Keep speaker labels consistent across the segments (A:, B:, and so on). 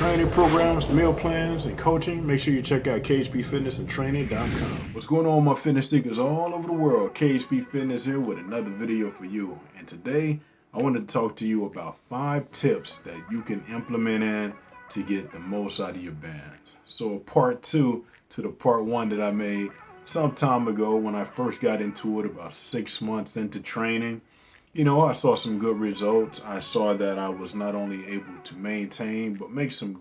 A: training programs, meal plans, and coaching, make sure you check out khpfitness.com. What's going on, my fitness seekers all over the world? KHP Fitness here with another video for you. And today, I wanted to talk to you about 5 tips that you can implement in to get the most out of your bands. So part 2 to the part 1 that I made some time ago when I first got into it, about 6 months into training. You know, I saw some good results. I saw that I was not only able to maintain, but make some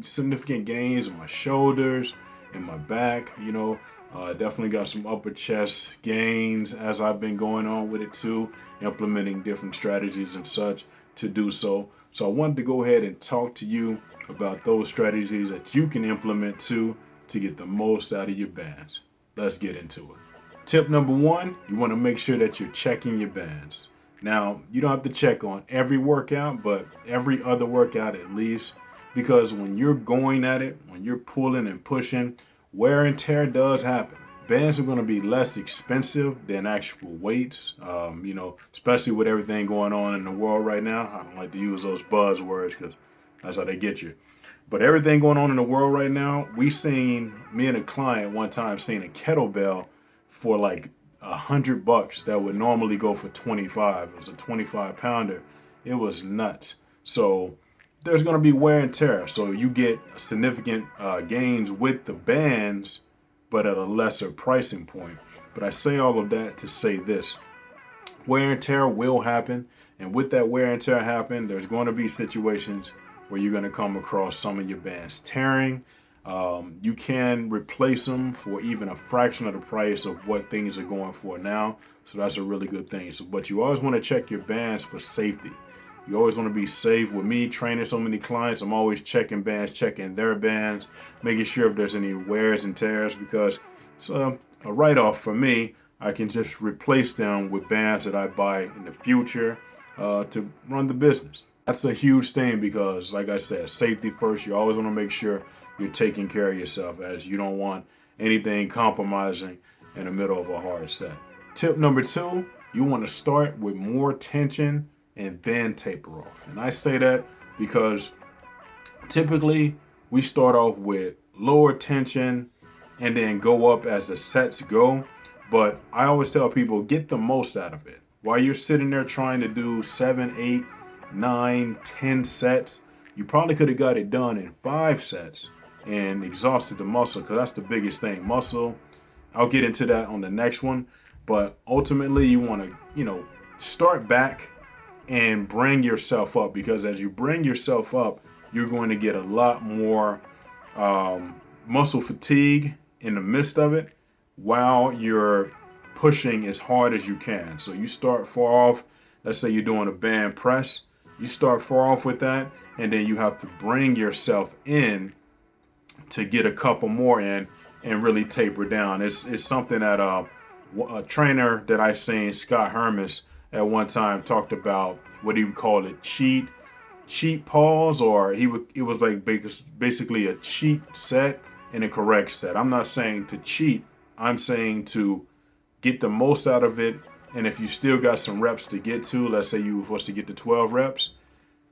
A: significant gains in my shoulders and my back. Definitely got some upper chest gains as I've been going on with it too, implementing different strategies and such to do so. So I wanted to go ahead and talk to you about those strategies that you can implement too to get the most out of your bands. Let's get into it. Tip number 1, you want to make sure that you're checking your bands. Now, you don't have to check on every workout, but every other workout at least, because when you're going at it, when you're pulling and pushing, wear and tear does happen. Bands are going to be less expensive than actual weights, especially with everything going on in the world right now. I don't like to use those buzzwords because that's how they get you. But everything going on in the world right now, me and a client one time seen a kettlebell for like $100 that would normally go for 25. It was a 25 pounder. It was nuts. So there's going to be wear and tear. So you get significant gains with the bands, but at a lesser pricing point. But I say all of that to say this. Wear and tear will happen. And with that wear and tear happen, there's going to be situations where you're going to come across some of your bands tearing. You can replace them for even a fraction of the price of what things are going for now. So that's a really good thing. But you always want to check your bands for safety. You always want to be safe. With me training so many clients, I'm always checking bands, checking their bands, making sure if there's any wears and tears, because it's a write-off for me. I can just replace them with bands that I buy in the future to run the business. That's a huge thing because, like I said, safety first. You always want to make sure you're taking care of yourself, as you don't want anything compromising in the middle of a hard set. Tip number 2, you want to start with more tension and then taper off. And I say that because typically we start off with lower tension and then go up as the sets go. But I always tell people, get the most out of it. While you're sitting there trying to do 7, 8, 9, 10 sets, you probably could have got it done in 5 sets and exhausted the muscle, because that's the biggest thing. Muscle, I'll get into that on the next one. But ultimately, you want to, start back and bring yourself up, because as you bring yourself up, you're going to get a lot more muscle fatigue in the midst of it while you're pushing as hard as you can. So you start far off. Let's say you're doing a band press. You start far off with that, and then you have to bring yourself in to get a couple more in and really taper down. It's something that a trainer that I seen, Scott Hermes, at one time talked about. What he would call it, cheat pause, or it was like basically a cheat set and a correct set. I'm not saying to cheat. I'm saying to get the most out of it. And if you still got some reps to get to, let's say you were supposed to get to 12 reps,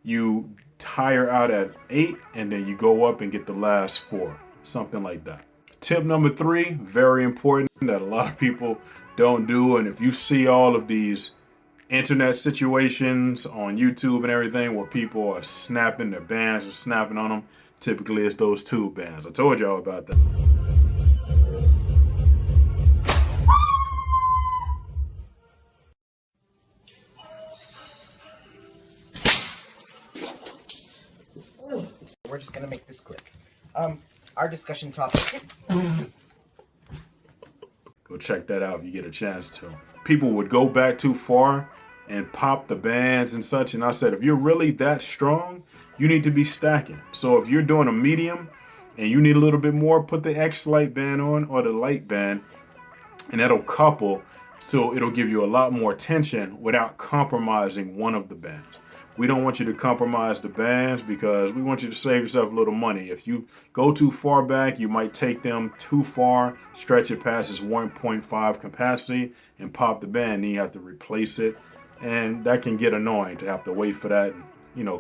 A: you tire out at 8 and then you go up and get the last 4, something like that. Tip number 3, very important, that a lot of people don't do. And if you see all of these internet situations on YouTube and everything where people are snapping their bands or snapping on them, typically it's those tube bands. I told y'all about that.
B: We're just going to make this quick. Our discussion topic.
A: Go check that out if you get a chance to. People would go back too far and pop the bands and such. And I said, if you're really that strong, you need to be stacking. So if you're doing a medium and you need a little bit more, put the X light band on or the light band, and that'll couple. So it'll give you a lot more tension without compromising one of the bands. We don't want you to compromise the bands because we want you to save yourself a little money. If you go too far back, you might take them too far, stretch it past its 1.5 capacity and pop the band. Then you have to replace it. And that can get annoying to have to wait for that.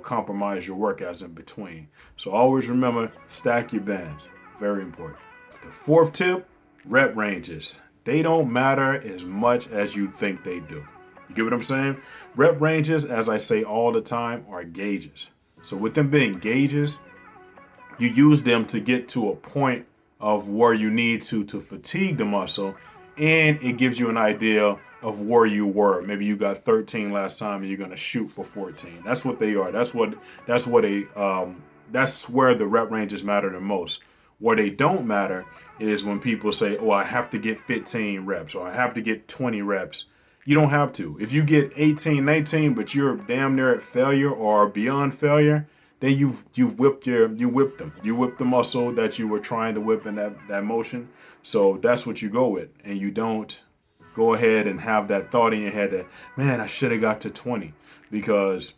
A: compromise your workouts in between. So always remember, stack your bands. Very important. The fourth tip, rep ranges. They don't matter as much as you think they do. You get what I'm saying? Rep ranges, as I say all the time, are gauges. So with them being gauges, you use them to get to a point of where you need to fatigue the muscle, and it gives you an idea of where you were. Maybe you got 13 last time and you're gonna shoot for 14. That's what they are. That's where the rep ranges matter the most. Where they don't matter is when people say, oh, I have to get 15 reps or I have to get 20 reps. You don't have to. If you get 18, 19, but you're damn near at failure or beyond failure, then you've whipped them. You whipped the muscle that you were trying to whip in that motion. So that's what you go with. And you don't go ahead and have that thought in your head that, man, I should have got to 20. Because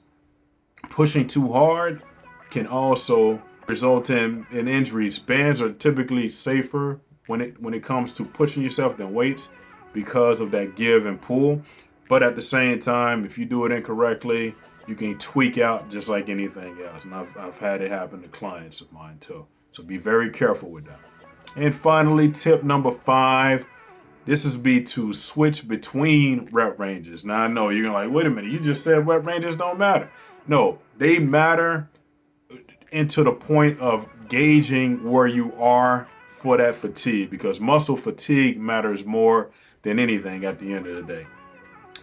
A: pushing too hard can also result in injuries. Bands are typically safer when it comes to pushing yourself than weights because of that give and pull. But at the same time, if you do it incorrectly, you can tweak out just like anything else. And I've had it happen to clients of mine too. So be very careful with that. And finally, tip number 5. This is to switch between rep ranges. Now I know you're gonna like, wait a minute, you just said rep ranges don't matter. No, they matter into the point of gauging where you are for that fatigue, because muscle fatigue matters more than anything at the end of the day.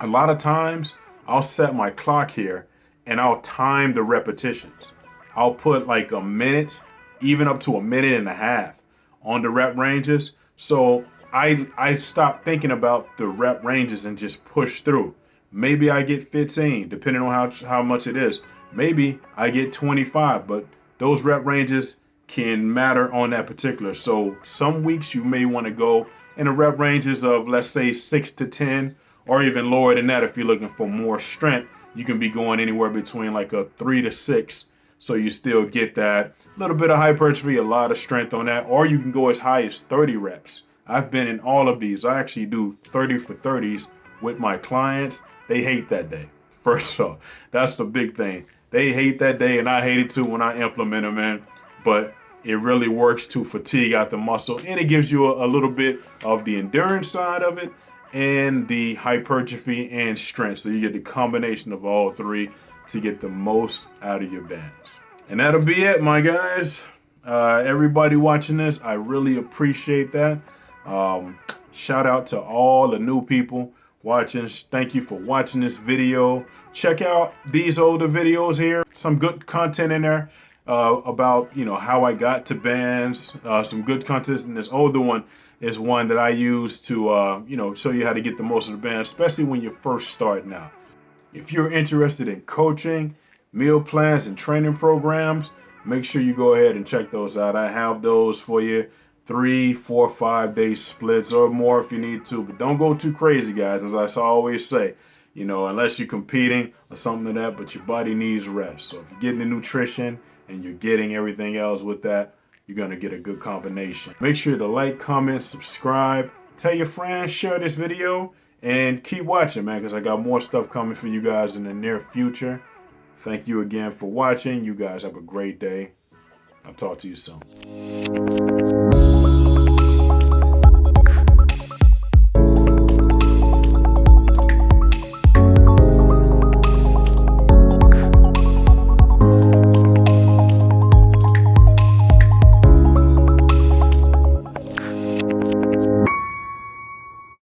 A: A lot of times I'll set my clock here and I'll time the repetitions. I'll put like a minute, even up to a minute and a half on the rep ranges. So I stop thinking about the rep ranges and just push through. Maybe I get 15, depending on how much it is. Maybe I get 25, but those rep ranges can matter on that particular. So some weeks you may want to go in the rep ranges of, let's say, 6 to 10, or even lower than that if you're looking for more strength. You can be going anywhere between like a 3 to 6. So you still get that little bit of hypertrophy, a lot of strength on that. Or you can go as high as 30 reps. I've been in all of these. I actually do 30 for 30s with my clients. They hate that day. First off, that's the big thing. They hate that day, and I hate it too when I implement them in. But it really works to fatigue out the muscle, and it gives you a little bit of the endurance side of it and the hypertrophy and strength. So you get the combination of all three to get the most out of your bands. And that'll be it, my guys. Everybody watching this, I really appreciate that. Shout out to all the new people watching. Thank you for watching this video. Check out these older videos here. Some good content in there about how I got to bands. Some good content in this older one is one that I use to show you how to get the most of the band, especially when you're first starting out. If you're interested in coaching, meal plans, and training programs, make sure you go ahead and check those out. I have those for you. 3, 4, 5 day splits or more if you need to, but don't go too crazy, guys. As I always say, unless you're competing or something like that, but your body needs rest. So if you're getting the nutrition and you're getting everything else with that, you're going to get a good combination. Make sure to like, comment, subscribe, tell your friends, share this video, and keep watching, man, because I got more stuff coming for you guys in the near future. Thank you again for watching. You guys have a great day. I'll talk to you soon.